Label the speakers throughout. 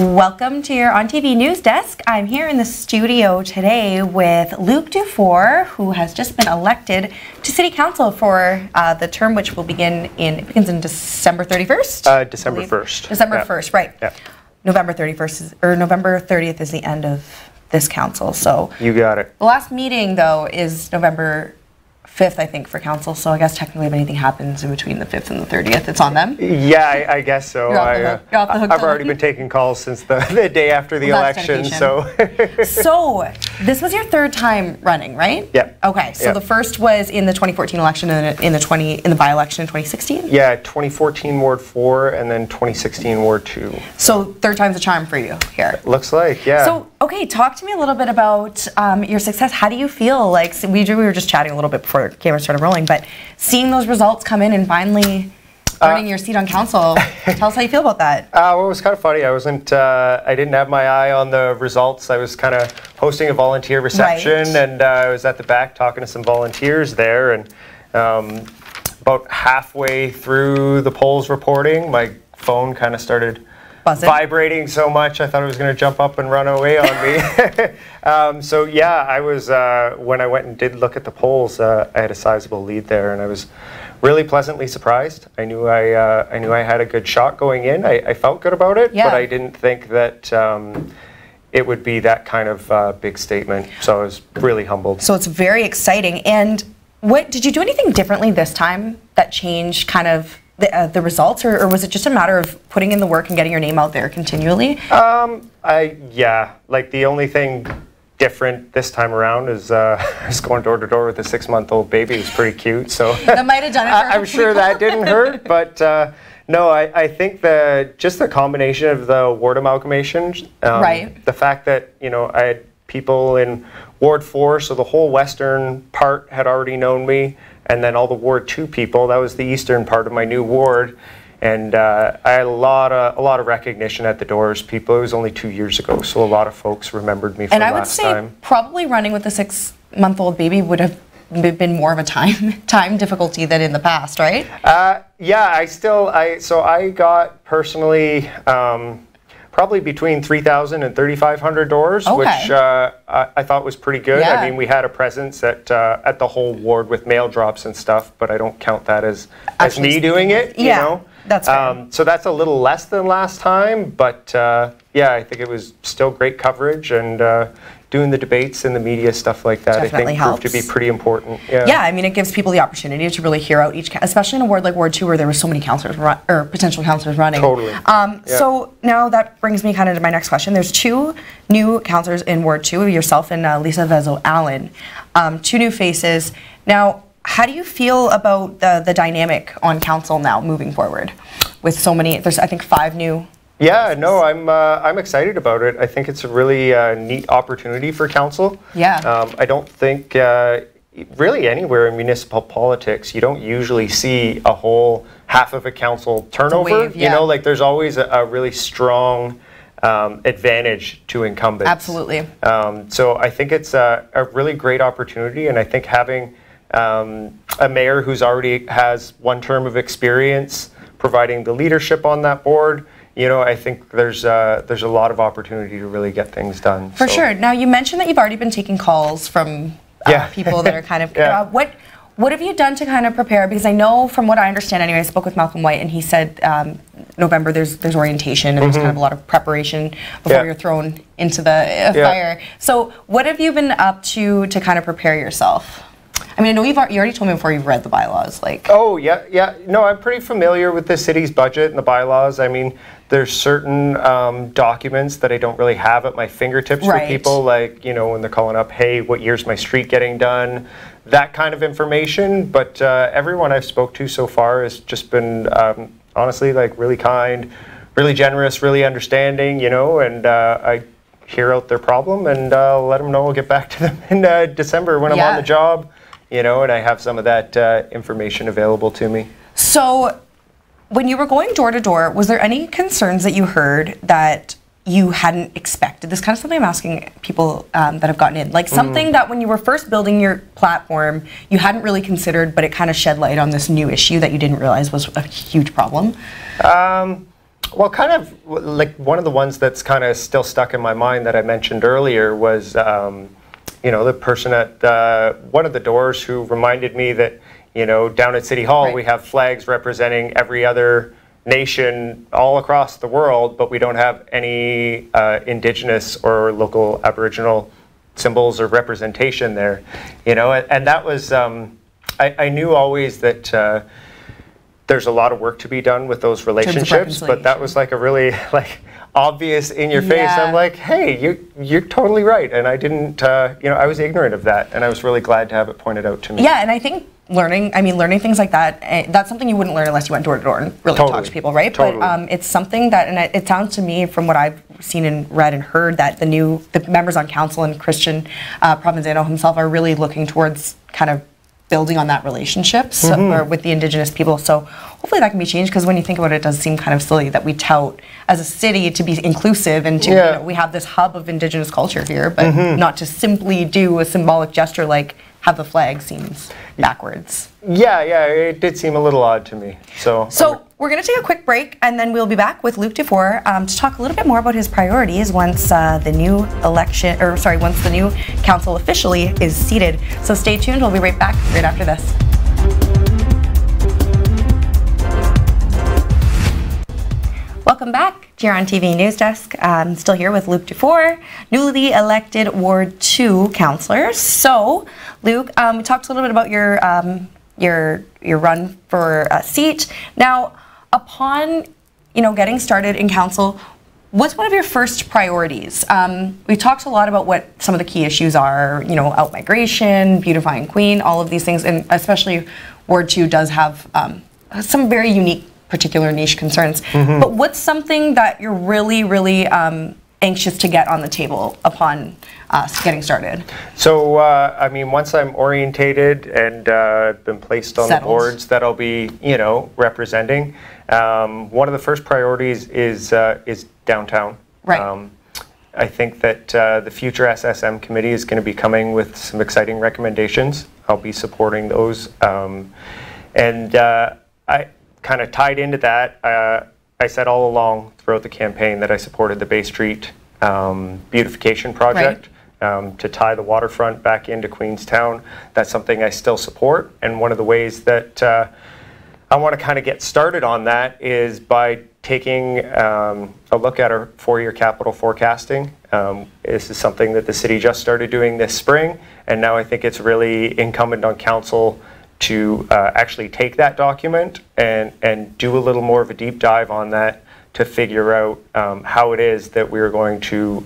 Speaker 1: Welcome to your On TV News Desk. I'm here in the studio today with Luke Dufour, who has just been elected to City Council for the term, which will begins in December 31st?
Speaker 2: December 1st.
Speaker 1: December 1st, right.
Speaker 2: Yeah.
Speaker 1: November 31st, or November 30th is the end of this council, so.
Speaker 2: You got it.
Speaker 1: The last meeting, though, is November 5th, I think, for council, so I guess technically if anything happens in between the 5th and the 30th, it's on them.
Speaker 2: Yeah, I guess so. I've already been taking calls since the day after the election, so.
Speaker 1: So, this was your third time running, right?
Speaker 2: Yeah.
Speaker 1: Okay, so the first was in the 2014 election and in the by-election in 2016?
Speaker 2: Yeah, 2014 Ward 4 and then 2016 Ward 2.
Speaker 1: So, third time's a charm for you here.
Speaker 2: Looks like, yeah.
Speaker 1: So, okay, talk to me a little bit about your success. How do you feel? Like, we were just chatting a little bit before the camera started rolling, but seeing those results come in and finally earning your seat on council, tell us how you feel about that.
Speaker 2: Well, it was kind of funny. I didn't have my eye on the results. I was kind of hosting a volunteer reception, and I was at the back talking to some volunteers there, and about halfway through the polls reporting, my phone kind of started vibrating so much I thought it was going to jump up and run away on me. So yeah, I was when I went and did look at the polls, I had a sizable lead there, and I was really pleasantly surprised. I knew I had a good shot going in. I felt good about it, but I didn't think that it would be that kind of big statement. So I was really humbled.
Speaker 1: So it's very exciting. And what did you do anything differently this time that changed kind of the results, or was it just a matter of putting in the work and getting your name out there continually?
Speaker 2: Yeah, like the only thing different this time around is going door to door with a 6-month-old baby. It was pretty cute, so
Speaker 1: that might have done it.
Speaker 2: I'm sure that didn't hurt, but no, I think just the combination of the ward amalgamation, the fact that I had people in Ward 4, so the whole western part had already known me. And then all the Ward 2 people, that was the eastern part of my new ward. And I had a lot of recognition at the doors. People, it was only 2 years ago, so a lot of folks remembered me from last time. And I would say
Speaker 1: probably running with a 6-month-old baby would have been more of a time difficulty than in the past, right?
Speaker 2: Yeah, so I got personally probably between 3,000 and 3,500 doors, which I thought was pretty good. I mean, we had a presence at the whole ward with mail drops and stuff, but I don't count that as me doing it, you know?
Speaker 1: That's fair.
Speaker 2: So that's a little less than last time, but yeah, I think it was still great coverage, and doing the debates and the media stuff like that,
Speaker 1: definitely
Speaker 2: I think proved to be pretty important. Yeah,
Speaker 1: I mean, it gives people the opportunity to really hear out each, especially in a ward like Ward 2 where there were so many councillors or potential councillors running.
Speaker 2: Totally.
Speaker 1: So now that brings me kind of to my next question. There's 2 new councillors in Ward 2, yourself and Lisa Vezo-Allen, 2 new faces. Now, how do you feel about the dynamic on council now moving forward with so many? There's, I think, 5 new.
Speaker 2: Yeah, no, I'm excited about it. I think it's a really neat opportunity for council.
Speaker 1: Yeah.
Speaker 2: I don't think really anywhere in municipal politics you don't usually see a whole half of a council turnover.
Speaker 1: Wave, yeah.
Speaker 2: You know, like there's always a really strong advantage to incumbents.
Speaker 1: Absolutely.
Speaker 2: So I think it's a really great opportunity, and I think having a mayor who's already has 1 term of experience providing the leadership on that board, I think there's a lot of opportunity to really get things done.
Speaker 1: For sure. Now, you mentioned that you've already been taking calls from people that are kind of, what have you done to kind of prepare? Because I know, from what I understand anyway, I spoke with Malcolm White, and he said November there's orientation, and there's kind of a lot of preparation before you're thrown into the fire. So what have you been up to kind of prepare yourself? I mean, I know you already told me before you've read the bylaws.
Speaker 2: Oh, yeah. No, I'm pretty familiar with the city's budget and the bylaws. I mean, there's certain documents that I don't really have at my fingertips for people, like, when they're calling up, hey, what year's my street getting done? That kind of information. But everyone I've spoke to so far has just been, honestly, really kind, really generous, really understanding, and I hear out their problem and let them know I'll get back to them in December when I'm on the job. And I have some of that information available to me. So when you were going door to door, was there any concerns that you heard that you hadn't expected? This kind of something I'm asking people that have gotten in. Like something that when you were first building your platform, you hadn't really considered, but it kind of shed light on this new issue that you didn't realize was a huge problem? Well, kind of like one of the ones that's kind of still stuck in my mind that I mentioned earlier was, you know, the person at one of the doors who reminded me that, you know, down at City Hall, we have flags representing every other nation all across the world, but we don't have any Indigenous or local Aboriginal symbols or representation there, you know, and that was, I knew always that there's a lot of work to be done with those relationships, but that was like a really obvious in your face. I'm like, hey, you're totally right, and I didn't, you know, I was ignorant of that, and I was really glad to have it pointed out to me.
Speaker 1: Yeah, and I think learning things like that, that's something you wouldn't learn unless you went door to door and really talked to people, right? Totally. But it's something that, and it sounds to me from what I've seen and read and heard, that the members on council and Christian Provenzano himself are really looking towards kind of building on that relationship or with the Indigenous people. So hopefully that can be changed, because when you think about it, it does seem kind of silly that we tout as a city to be inclusive and to, you know, we have this hub of Indigenous culture here, but not to simply do a symbolic gesture like have the flag seems backwards. Yeah,
Speaker 2: it did seem a little odd to me. So
Speaker 1: we're going to take a quick break, and then we'll be back with Luke Dufour to talk a little bit more about his priorities once the new once the new council officially is seated. So stay tuned. We'll be right back right after this. Welcome back to your On TV News Desk. I'm still here with Luke Dufour, newly elected Ward 2 councillor. So, Luke, we talked a little bit about your run for a seat. Now, upon getting started in council, what's one of your first priorities? We talked a lot about what some of the key issues are. Out-migration, beautifying Queen, all of these things, and especially Ward 2 does have some very unique, particular niche concerns. But what's something that you're really, really anxious to get on the table upon getting started? So,
Speaker 2: I mean, once I'm orientated and been placed on the boards that I'll be, representing, one of the first priorities is downtown. Right. I think that the future SSM committee is going to be coming with some exciting recommendations. I'll be supporting those. I kind of tied into that, I said all along throughout the campaign that I supported the Bay Street beautification project to tie the waterfront back into Queenstown. That's something I still support, and one of the ways that I want to kind of get started on that is by taking a look at our 4-year capital forecasting. This is something that the city just started doing this spring, and now I think it's really incumbent on council to actually take that document and do a little more of a deep dive on that to figure out how it is that we are going to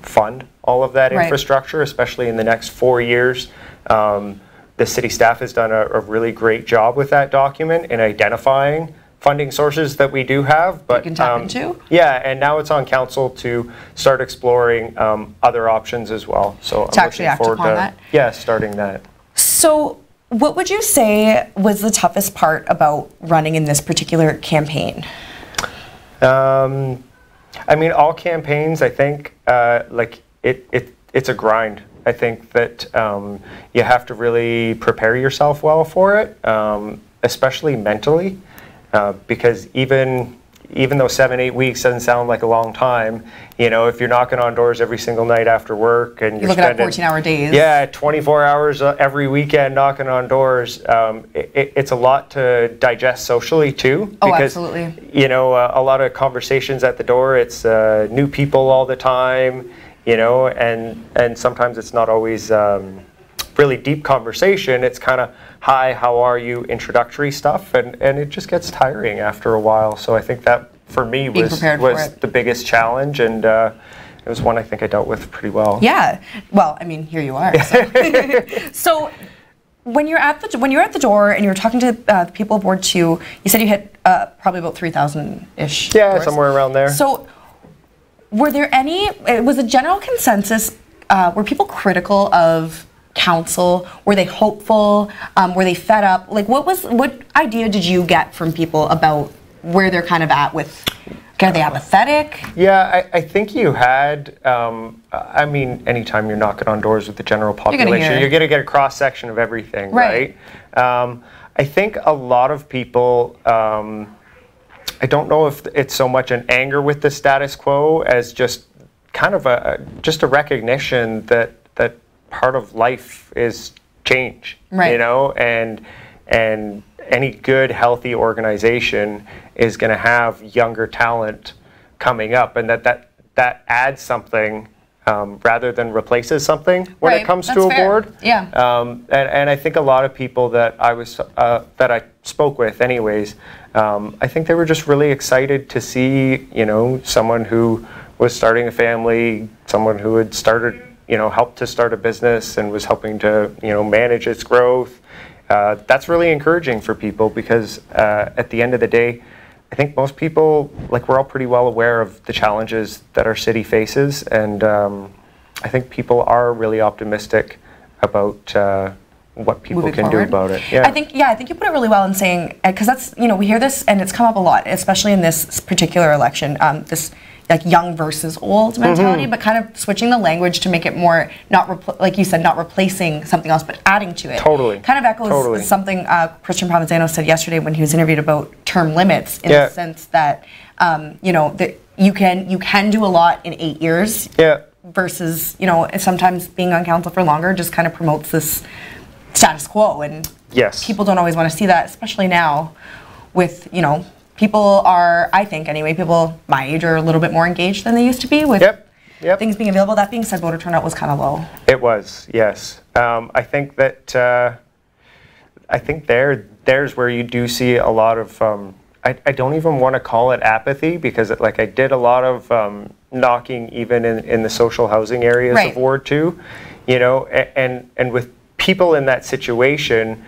Speaker 2: fund all of that infrastructure, especially in the next 4 years. The city staff has done a really great job with that document in identifying funding sources that we do have. But
Speaker 1: you can tap into?
Speaker 2: Yeah, and now it's on council to start exploring other options as well. So
Speaker 1: to actually act upon that?
Speaker 2: Yeah, starting that.
Speaker 1: So, what would you say was the toughest part about running in this particular campaign?
Speaker 2: I mean, all campaigns, I think, it's a grind. I think that you have to really prepare yourself well for it, especially mentally, because even though 7-8 weeks doesn't sound like a long time, if you're knocking on doors every single night after work and you're
Speaker 1: looking at 14-hour days.
Speaker 2: Yeah, 24 hours every weekend knocking on doors. It's a lot to digest socially too.
Speaker 1: Oh,
Speaker 2: because,
Speaker 1: absolutely.
Speaker 2: A lot of conversations at the door. It's new people all the time, and sometimes it's not always really deep conversation. It's kind of, hi, how are you, introductory stuff, and it just gets tiring after a while. So I think that for me was the biggest challenge, and it was one I think I dealt with pretty well.
Speaker 1: Yeah, well, I mean, here you are. So, so when you're at the door and you're talking to the people of Ward 2, you said you hit probably about 3,000-ish.
Speaker 2: Yeah,
Speaker 1: doors.
Speaker 2: Somewhere around there.
Speaker 1: So was a general consensus, were people critical of council? Were they hopeful? Were they fed up? Like, what idea did you get from people about where they're kind of at with? Are they apathetic?
Speaker 2: Yeah, I think you had. I mean, anytime you're knocking on doors with the general population, you're going to get a cross section of everything, right? I think a lot of people I don't know if it's so much an anger with the status quo as just kind of just a recognition that part of life is change,
Speaker 1: right.
Speaker 2: you know, and any good, healthy organization is going to have younger talent coming up, and that adds something rather than replaces something when
Speaker 1: right.
Speaker 2: it comes
Speaker 1: That's
Speaker 2: to a
Speaker 1: fair.
Speaker 2: board.
Speaker 1: Yeah.
Speaker 2: And I think a lot of people that I spoke with, anyways, I think they were just really excited to see, you know, someone who was starting a family, someone who had started, you know, helped to start a business and was helping to, you know, manage its growth. That's really encouraging for people because at the end of the day, I think most people, like, we're all pretty well aware of the challenges that our city faces, and I think people are really optimistic about what people
Speaker 1: Moving
Speaker 2: can
Speaker 1: forward.
Speaker 2: do about it. Yeah.
Speaker 1: I think you put it really well in saying, because that's, you know, we hear this and it's come up a lot, especially in this particular election, this like young versus old mentality, but kind of switching the language to make it more, like you said, not replacing something else, but adding to it.
Speaker 2: Totally.
Speaker 1: Kind of echoes something Christian Provenzano said yesterday when he was interviewed about term limits, in the sense that, you know, that you can do a lot in 8 years.
Speaker 2: Yeah.
Speaker 1: Versus, you know, sometimes being on council for longer just kind of promotes this status quo, and people don't always want to see that, especially now with, you know, people are, I think anyway, people my age are a little bit more engaged than they used to be with things being available. That being said, voter turnout was kind of low. It was, yes. I think that, I think there's where you do see a lot of, I don't even want to call it apathy, because like I did a lot of knocking even in the social housing areas of Ward 2, you know, and with people in that situation,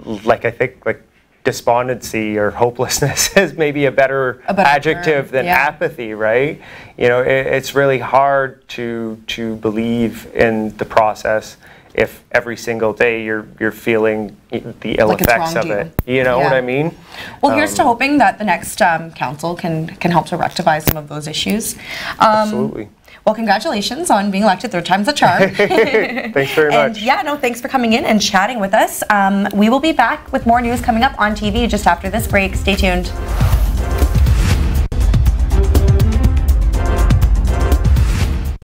Speaker 1: like I think like despondency or hopelessness is maybe a better adjective than apathy, right? You know, it's really hard to believe in the process if every single day you're feeling the ill effects of it. You know what I mean? Well, here's to hoping that the next council can help to rectify some of those issues.
Speaker 2: Absolutely.
Speaker 1: Well, congratulations on being elected 3rd time's a charm.
Speaker 2: Thanks very much.
Speaker 1: And thanks for coming in and chatting with us. We will be back with more news coming up on TV just after this break. Stay tuned.